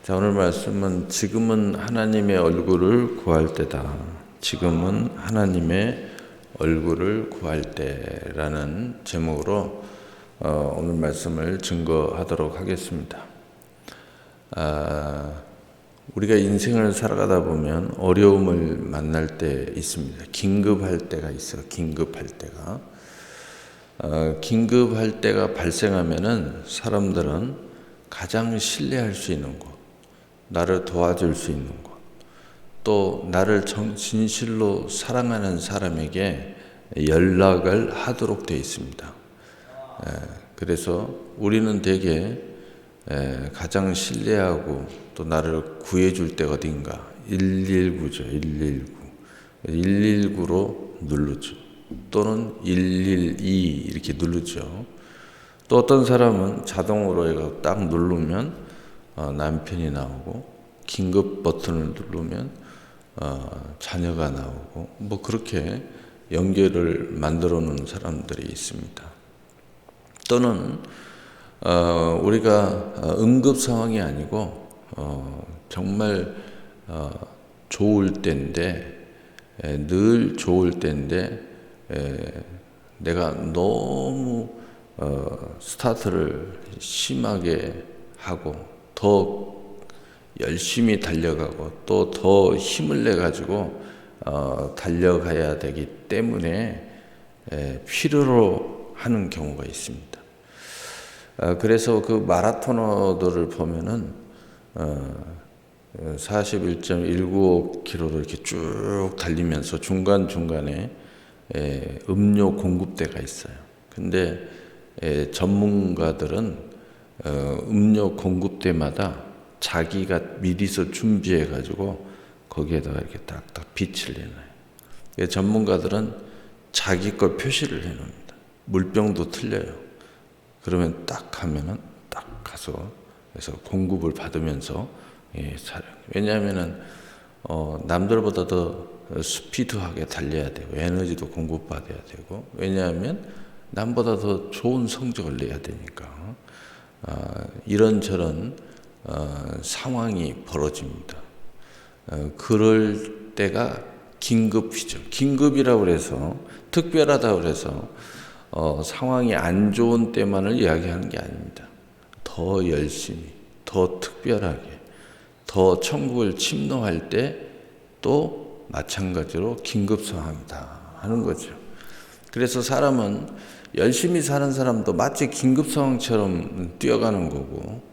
자, 오늘 말씀은 지금은 하나님의 얼굴을 구할 때다. 지금은 하나님의 얼굴을 구할 때라는 제목으로 오늘 말씀을 증거하도록 하겠습니다. 우리가 인생을 살아가다 보면 어려움을 만날 때 있습니다. 긴급할 때가 있어요. 긴급할 때가 발생하면은 사람들은 가장 신뢰할 수 있는 곳, 나를 도와줄 수 있는 곳, 또 나를 진실로 사랑하는 사람에게 연락을 하도록 되어 있습니다. 그래서 우리는 대개 가장 신뢰하고 또 나를 구해줄 때가 어딘가 119죠. 119로 누르죠. 또는 112 이렇게 누르죠. 또 어떤 사람은 자동으로 딱 누르면 남편이 나오고, 긴급 버튼을 누르면 자녀가 나오고, 뭐 그렇게 연결을 만들어 놓은 사람들이 있습니다. 또는 우리가 응급 상황이 아니고 정말 좋을 때인데, 늘 좋을 때인데 내가 너무 스타트를 심하게 하고 더 열심히 달려가고 또 더 힘을 내가지고 달려가야 되기 때문에 필요로 하는 경우가 있습니다. 그래서 그 마라토너들을 보면은 41.195km를 이렇게 쭉 달리면서 중간중간에 음료 공급대가 있어요. 근데 전문가들은 음료 공급대마다 자기가 미리서 준비해 가지고 거기에다가 이렇게 딱딱 빛을 내놔요. 전문가들은 자기 걸 표시를 해 놓습니다. 물병도 틀려요. 그러면 딱 하면은 딱 가서 그래서 공급을 받으면서 왜냐하면은 남들보다 더 스피드하게 달려야 되고 에너지도 공급받아야 되고, 왜냐하면 남보다 더 좋은 성적을 내야 되니까 이런저런 상황이 벌어집니다. 그럴 때가 긴급이죠. 긴급이라고 해서 특별하다고 해서 상황이 안 좋은 때만을 이야기하는 게 아닙니다. 더 열심히, 더 특별하게, 더 천국을 침노할 때 또 마찬가지로 긴급 상황이다 하는 거죠. 그래서 사람은 열심히 사는 사람도 마치 긴급 상황처럼 뛰어가는 거고,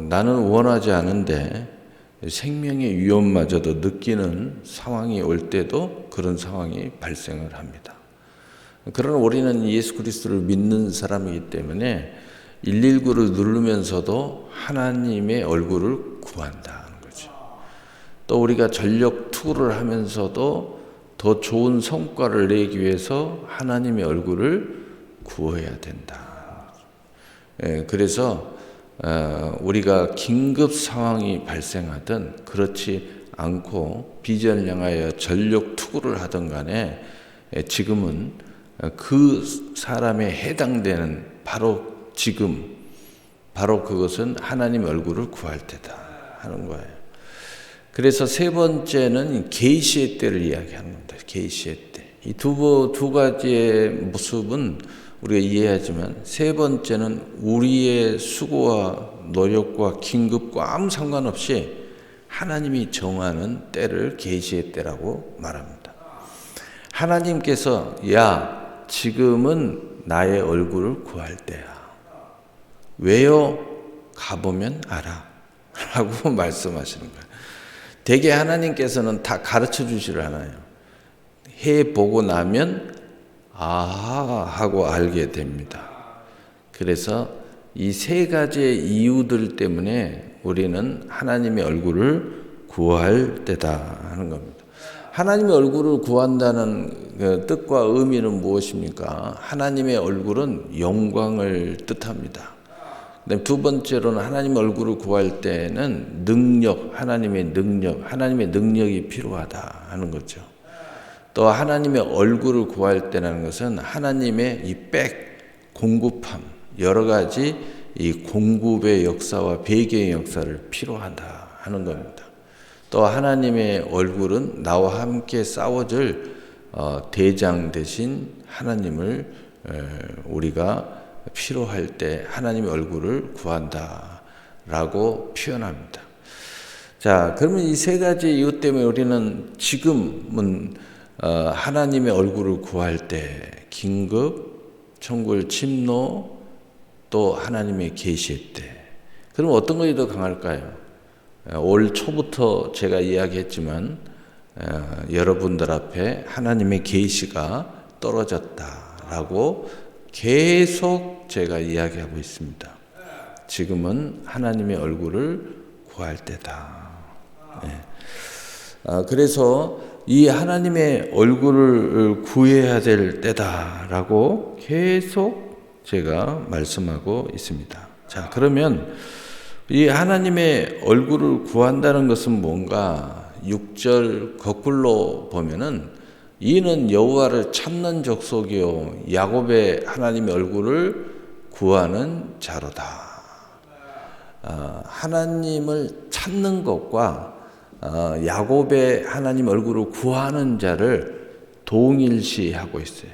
나는 원하지 않은데 생명의 위험마저도 느끼는 상황이 올 때도 그런 상황이 발생을 합니다. 그러나 우리는 예수 그리스도를 믿는 사람이기 때문에 119를 누르면서도 하나님의 얼굴을 구한다는 거죠. 또 우리가 전력 투구를 하면서도 더 좋은 성과를 내기 위해서 하나님의 얼굴을 구해야 된다. 그래서 우리가 긴급 상황이 발생하든 그렇지 않고 비전을 향하여 전력 투구를 하든 간에 지금은 그 사람에 해당되는 바로 그것은 하나님의 얼굴을 구할 때다 하는 거예요. 그래서 세 번째는 계시의 때를 이야기하는 겁니다. 계시의 때. 이 두 가지의 모습은 우리가 이해하지만, 세 번째는 우리의 수고와 노력과 긴급과 아무 상관없이 하나님이 정하는 때를 계시의 때라고 말합니다. 하나님께서 지금은 나의 얼굴을 구할 때야. 왜요? 가보면 알아 라고 말씀하시는 거예요. 대개 하나님께서는 다 가르쳐 주시를 않아요. 해보고 나면 하고 알게 됩니다. 그래서 이 세 가지의 이유들 때문에 우리는 하나님의 얼굴을 구할 때다 하는 겁니다. 하나님의 얼굴을 구한다는 그 뜻과 의미는 무엇입니까? 하나님의 얼굴은 영광을 뜻합니다. 그다음에 두 번째로는 하나님의 얼굴을 구할 때는 하나님의 능력이 필요하다 하는 거죠. 또 하나님의 얼굴을 구할 때라는 것은 하나님의 이 공급함, 여러 가지 이 공급의 역사와 배경의 역사를 필요하다 하는 겁니다. 또 하나님의 얼굴은 나와 함께 싸워줄 대장 대신 하나님을 우리가 필요할 때 하나님의 얼굴을 구한다라고 표현합니다. 자, 그러면 이 세 가지 이유 때문에 우리는 지금은 하나님의 얼굴을 구할 때 긴급, 천국을 침노, 또 하나님의 계시의 때. 그럼 어떤 것이 더 강할까요? 올 초부터 제가 이야기했지만 여러분들 앞에 하나님의 계시가 떨어졌다라고 계속 제가 이야기하고 있습니다. 지금은 하나님의 얼굴을 구할 때다. 그래서 이 하나님의 얼굴을 구해야 될 때다라고 계속 제가 말씀하고 있습니다. 자, 그러면 이 하나님의 얼굴을 구한다는 것은 뭔가 6절 거꾸로 보면은 이는 여호와를 찾는 족속이요 야곱의 하나님의 얼굴을 구하는 자로다. 하나님을 찾는 것과 야곱의 하나님 얼굴을 구하는 자를 동일시하고 있어요.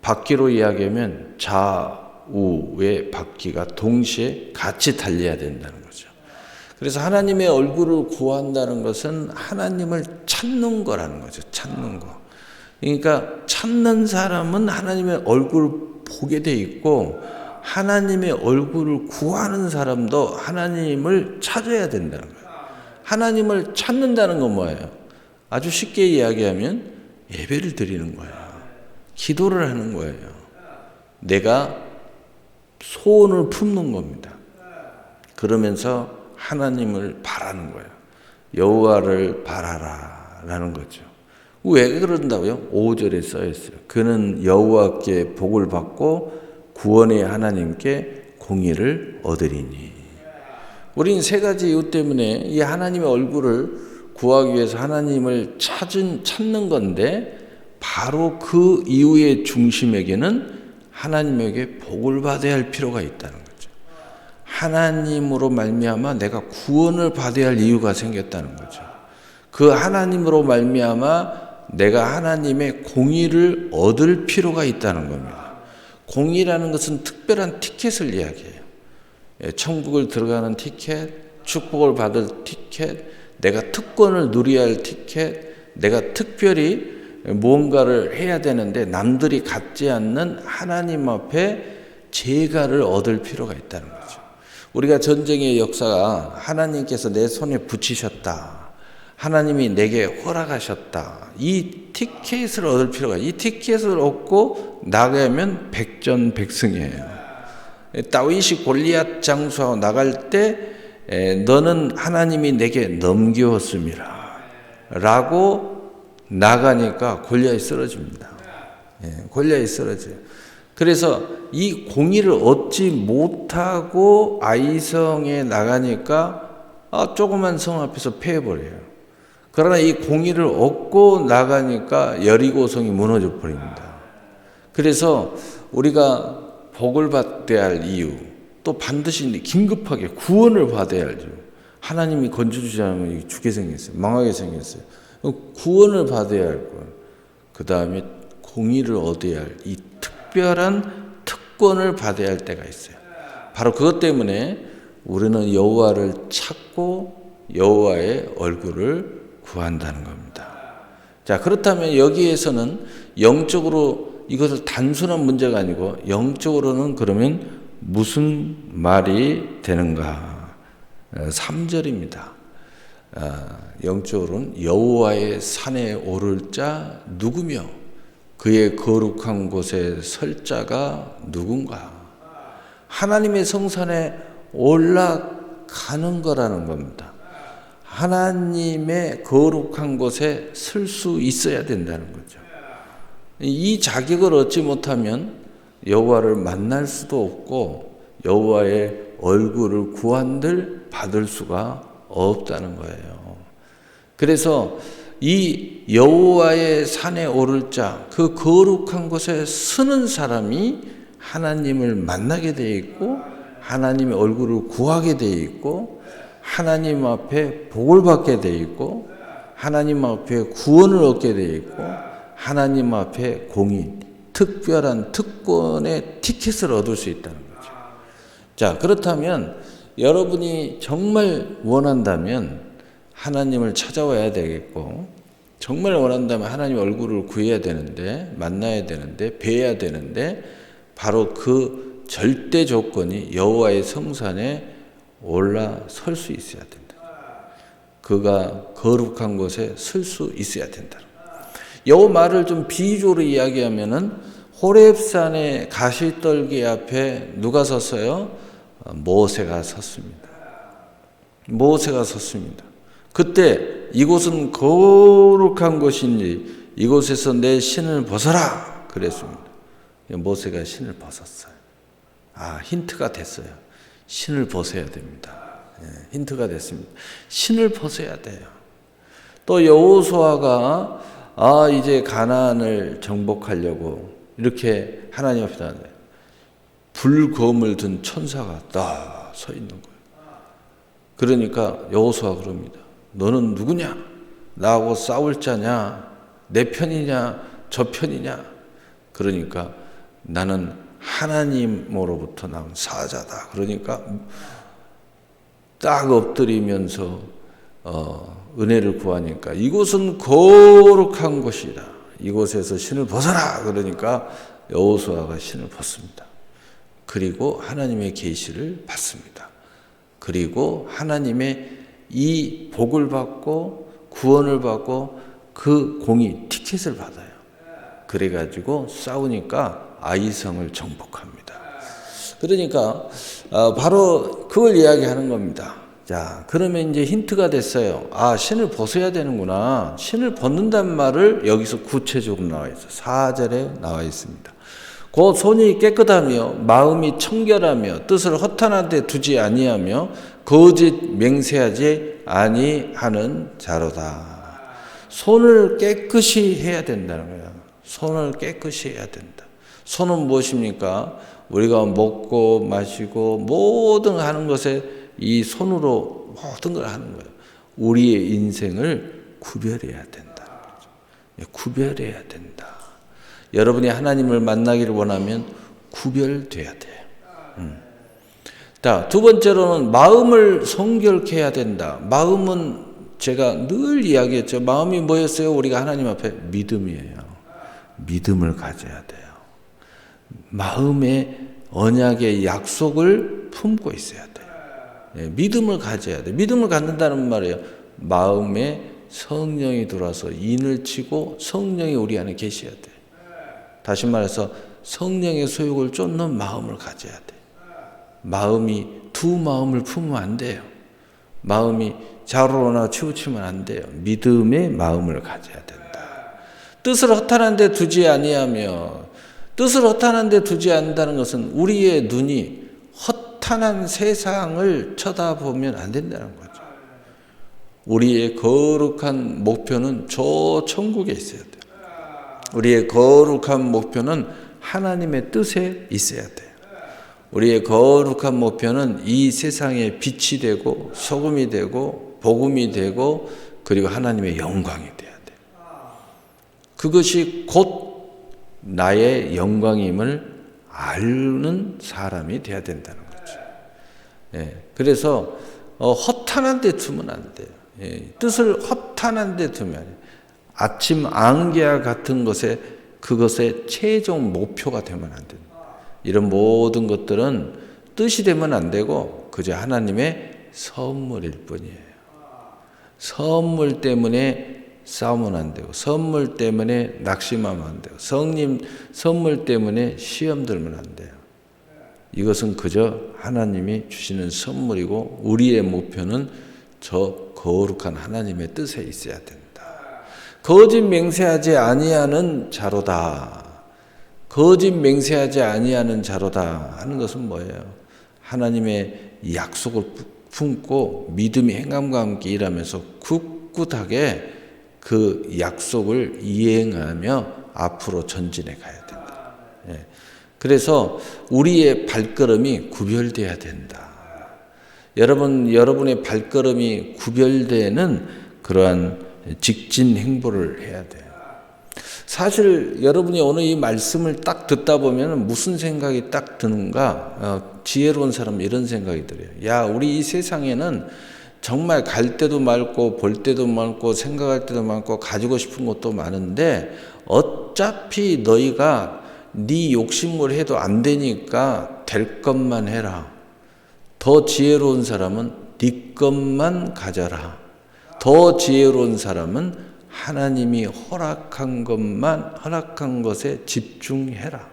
바퀴로 이야기하면 좌우의 바퀴가 동시에 같이 달려야 된다는 거죠. 그래서 하나님의 얼굴을 구한다는 것은 하나님을 찾는 거라는 거죠. 찾는 거. 그러니까 찾는 사람은 하나님의 얼굴을 보게 돼 있고 하나님의 얼굴을 구하는 사람도 하나님을 찾아야 된다는 거예요. 하나님을 찾는다는 건 뭐예요? 아주 쉽게 이야기하면 예배를 드리는 거예요. 기도를 하는 거예요. 내가 소원을 품는 겁니다. 그러면서 하나님을 바라는 거예요. 여호와를 바라라 라는 거죠. 왜 그런다고요? 5절에 써 있어요. 그는 여호와께 복을 받고 구원의 하나님께 공의를 얻으리니. 우린 세 가지 이유 때문에 이 하나님의 얼굴을 구하기 위해서 하나님을 찾는 건데 바로 그 이유의 중심에게는 하나님에게 복을 받아야 할 필요가 있다는 거죠. 하나님으로 말미암아 내가 구원을 받아야 할 이유가 생겼다는 거죠. 그 하나님으로 말미암아 내가 하나님의 공의를 얻을 필요가 있다는 겁니다. 공의라는 것은 특별한 티켓을 이야기해요. 천국을 들어가는 티켓, 축복을 받을 티켓, 내가 특권을 누려야 할 티켓, 내가 특별히 무언가를 해야 되는데 남들이 갖지 않는 하나님 앞에 제가를 얻을 필요가 있다는 거죠. 우리가 전쟁의 역사가 하나님께서 내 손에 붙이셨다. 하나님이 내게 허락하셨다. 이 티켓을 얻을 필요가 있어요. 이 티켓을 얻고 나가면 백전백승이에요. 다윗이 골리앗 장수하고 나갈 때 너는 하나님이 내게 넘겨왔음이라 라고 나가니까 골리앗이 쓰러집니다. 골리앗이 쓰러져요. 그래서 이 공의를 얻지 못하고 아이성에 나가니까 조그만 성 앞에서 패해버려요. 그러나 이 공의를 얻고 나가니까 여리고성이 무너져 버립니다. 그래서 우리가 복을 받아야 할 이유, 또 반드시 긴급하게 구원을 받아야 할 이유. 하나님이 건져주지 않으면 죽게 생겼어요. 망하게 생겼어요. 구원을 받아야 할 거예요. 그 다음에 공의를 얻어야 할 이 특별한 특권을 받아야 할 때가 있어요. 바로 그것 때문에 우리는 여호와를 찾고 여호와의 얼굴을 구한다는 겁니다. 자, 그렇다면 여기에서는 영적으로 이것을 단순한 문제가 아니고 영적으로는 그러면 무슨 말이 되는가? 3절입니다. 영적으로는 여호와의 산에 오를 자 누구며 그의 거룩한 곳에 설 자가 누군가? 하나님의 성산에 올라가는 거라는 겁니다. 하나님의 거룩한 곳에 설 수 있어야 된다는 거죠. 이 자격을 얻지 못하면 여호와를 만날 수도 없고 여호와의 얼굴을 구한들 받을 수가 없다는 거예요. 그래서 이 여호와의 산에 오를 자, 그 거룩한 곳에 서는 사람이 하나님을 만나게 돼 있고 하나님의 얼굴을 구하게 돼 있고 하나님 앞에 복을 받게 돼 있고 하나님 앞에 구원을 얻게 돼 있고 하나님 앞에 공인, 특별한 특권의 티켓을 얻을 수 있다는 거죠. 자, 그렇다면 여러분이 정말 원한다면 하나님을 찾아와야 되겠고 정말 원한다면 하나님 얼굴을 구해야 되는데 만나야 되는데 뵈야 되는데 바로 그 절대 조건이 여호와의 성산에 올라설 수 있어야 된다. 그가 거룩한 곳에 설 수 있어야 된다. 요 말을 좀 비유적으로 이야기하면은 호렙산의 가시떨기 앞에 누가 섰어요? 모세가 섰습니다. 모세가 섰습니다. 그때 이곳은 거룩한 곳인지 이곳에서 내 신을 벗어라 그랬습니다. 모세가 신을 벗었어요. 힌트가 됐어요. 신을 벗어야 됩니다. 힌트가 됐습니다. 신을 벗어야 돼요. 또 여호수아가 이제 가나안을 정복하려고 이렇게 하나님 앞에 나왔는데 불검을 든 천사가 딱 서 있는 거예요. 그러니까 여호수아가 그럽니다. 너는 누구냐? 나하고 싸울 자냐? 내 편이냐? 저 편이냐? 그러니까 나는 하나님으로부터 나온 사자다. 그러니까 딱 엎드리면서 은혜를 구하니까 이곳은 거룩한 곳이다. 이곳에서 신을 벗어라. 그러니까 여호수아가 신을 벗습니다. 그리고 하나님의 계시를 받습니다. 그리고 하나님의 이 복을 받고 구원을 받고 그 공이 티켓을 받아요. 그래가지고 싸우니까 아이성을 정복합니다. 그러니까 바로 그걸 이야기하는 겁니다. 자, 그러면 이제 힌트가 됐어요. 신을 벗어야 되는구나. 신을 벗는다는 말을 여기서 구체적으로 나와 있어요. 4절에 나와 있습니다. 그 손이 깨끗하며 마음이 청결하며 뜻을 허탄한 데 두지 아니하며 거짓 맹세하지 아니하는 자로다. 손을 깨끗이 해야 된다는 거예요. 손을 깨끗이 해야 된다. 손은 무엇입니까? 우리가 먹고 마시고 모든 하는 것에 이 손으로 모든 걸 하는 거예요. 우리의 인생을 구별해야 된다는 거죠. 구별해야 된다. 여러분이 하나님을 만나기를 원하면 구별돼야 돼요. 자, 두 번째로는 마음을 성결케 해야 된다. 마음은 제가 늘 이야기했죠. 마음이 뭐였어요? 우리가 하나님 앞에 믿음이에요. 믿음을 가져야 돼요. 마음의 언약의 약속을 품고 있어야 돼요. 믿음을 가져야 돼요. 믿음을 갖는다는 말이에요. 마음에 성령이 들어와서 인을 치고 성령이 우리 안에 계셔야 돼요. 다시 말해서 성령의 소욕을 쫓는 마음을 가져야 돼요. 마음이 두 마음을 품으면 안 돼요. 마음이 좌우로나 치우치면 안 돼요. 믿음의 마음을 가져야 된다. 뜻을 허탄한 데 두지 아니하며, 뜻을 허탄한 데 두지 않는다는 것은 우리의 눈이 허탄한 세상을 쳐다보면 안 된다는 거죠. 우리의 거룩한 목표는 저 천국에 있어야 돼요. 우리의 거룩한 목표는 하나님의 뜻에 있어야 돼요. 우리의 거룩한 목표는 이 세상에 빛이 되고 소금이 되고 복음이 되고 그리고 하나님의 영광이 돼야 돼요. 그것이 곧 나의 영광임을 아는 사람이 돼야 된다는 거죠. 그래서 허탄한 데 두면 안 돼요. 뜻을 허탄한 데 두면 안 돼요. 아침 안개와 같은 것에 그것의 최종 목표가 되면 안 됩니다. 이런 모든 것들은 뜻이 되면 안 되고 그저 하나님의 선물일 뿐이에요. 선물 때문에 싸우면 안 되고 선물 때문에 낙심하면 안 되고 선물 때문에 시험 들면 안 돼요. 이것은 그저 하나님이 주시는 선물이고 우리의 목표는 저 거룩한 하나님의 뜻에 있어야 된다. 거짓 맹세하지 아니하는 자로다. 거짓 맹세하지 아니하는 자로다 하는 것은 뭐예요? 하나님의 약속을 품고 믿음의 행함과 함께 일하면서 굳굳하게 그 약속을 이행하며 앞으로 전진해 가야 된다. 그래서 우리의 발걸음이 구별돼야 된다. 여러분의 발걸음이 구별되는 그러한 직진 행보를 해야 돼요. 사실 여러분이 오늘 이 말씀을 딱 듣다 보면 무슨 생각이 딱 드는가? 지혜로운 사람 이런 생각이 들어요. 야, 우리 이 세상에는 정말 갈 때도 많고 볼 때도 많고 생각할 때도 많고 가지고 싶은 것도 많은데 어차피 너희가 네 욕심을 해도 안 되니까 될 것만 해라. 더 지혜로운 사람은 네 것만 가져라. 더 지혜로운 사람은 하나님이 허락한 것에 집중해라.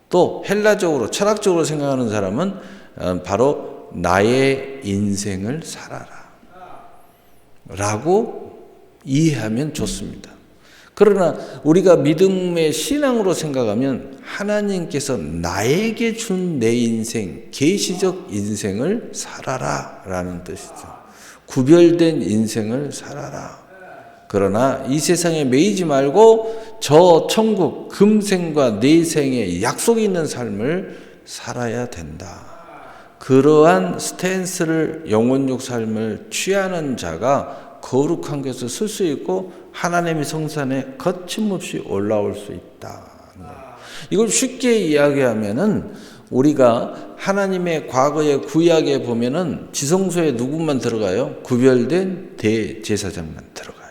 또 헬라적으로 철학적으로 생각하는 사람은 바로 나의 인생을 살아라 라고 이해하면 좋습니다. 그러나 우리가 믿음의 신앙으로 생각하면 하나님께서 나에게 준 내 인생, 계시적 인생을 살아라 라는 뜻이죠. 구별된 인생을 살아라. 그러나 이 세상에 매이지 말고 저 천국 금생과 내생의 약속이 있는 삶을 살아야 된다. 그러한 스탠스를 영혼육 삶을 취하는 자가 거룩한 것을 쓸 수 있고 하나님의 성산에 거침없이 올라올 수 있다. 이걸 쉽게 이야기하면은 우리가 하나님의 과거의 구약에 보면은 지성소에 누구만 들어가요? 구별된 대제사장만 들어가요.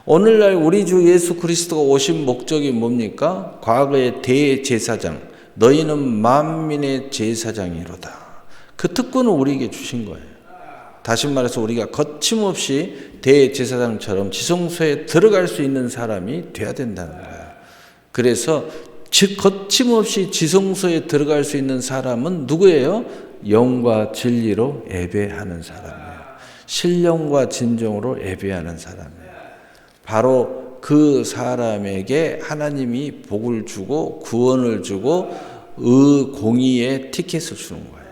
오늘날 우리 주 예수 그리스도가 오신 목적이 뭡니까? 과거의 대제사장, 너희는 만민의 제사장이로다. 그 특권을 우리에게 주신 거예요. 다시 말해서 우리가 거침없이 대제사장처럼 지성소에 들어갈 수 있는 사람이 돼야 된다는 거예요. 그래서 거침없이 지성소에 들어갈 수 있는 사람은 누구예요? 영과 진리로 예배하는 사람이에요. 신령과 진정으로 예배하는 사람이에요. 바로 그 사람에게 하나님이 복을 주고 구원을 주고 공의의 티켓을 주는 거예요.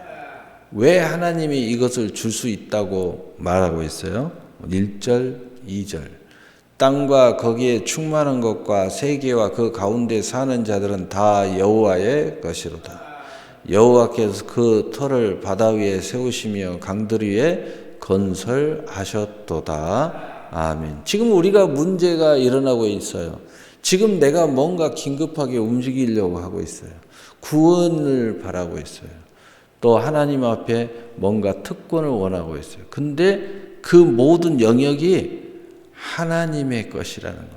왜 하나님이 이것을 줄 수 있다고 말하고 있어요? 1절, 2절. 땅과 거기에 충만한 것과 세계와 그 가운데 사는 자들은 다 여호와의 것이로다. 여호와께서 그 터를 바다 위에 세우시며 강들 위에 건설하셨도다. 아멘. 지금 우리가 문제가 일어나고 있어요. 지금 내가 뭔가 긴급하게 움직이려고 하고 있어요. 구원을 바라고 있어요. 또 하나님 앞에 뭔가 특권을 원하고 있어요. 근데 그 모든 영역이 하나님의 것이라는 거예요.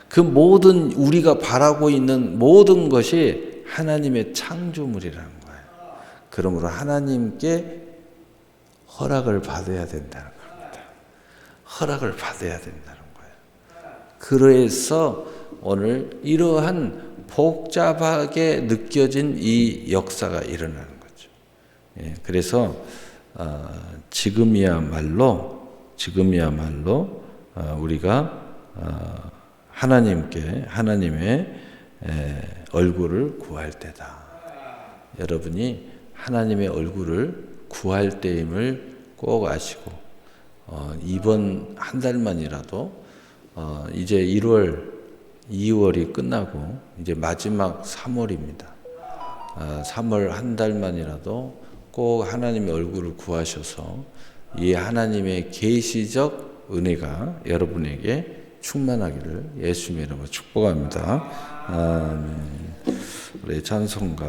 그 모든 우리가 바라고 있는 모든 것이 하나님의 창조물이라는 거예요. 그러므로 하나님께 허락을 받아야 된다는 겁니다. 허락을 받아야 된다는 거예요. 그래서 오늘 이러한 복잡하게 느껴진 이 역사가 일어나는 거죠. 그래서 지금이야말로 우리가 하나님의 얼굴을 구할 때다. 여러분이 하나님의 얼굴을 구할 때임을 꼭 아시고 이번 한 달만이라도 이제 1월, 2월이 끝나고 이제 마지막 3월입니다. 3월 한 달만이라도 꼭 하나님의 얼굴을 구하셔서 이 하나님의 계시적 은혜가 여러분에게 충만하기를 예수님의 이름으로 축복합니다. 아멘. 우리 찬송가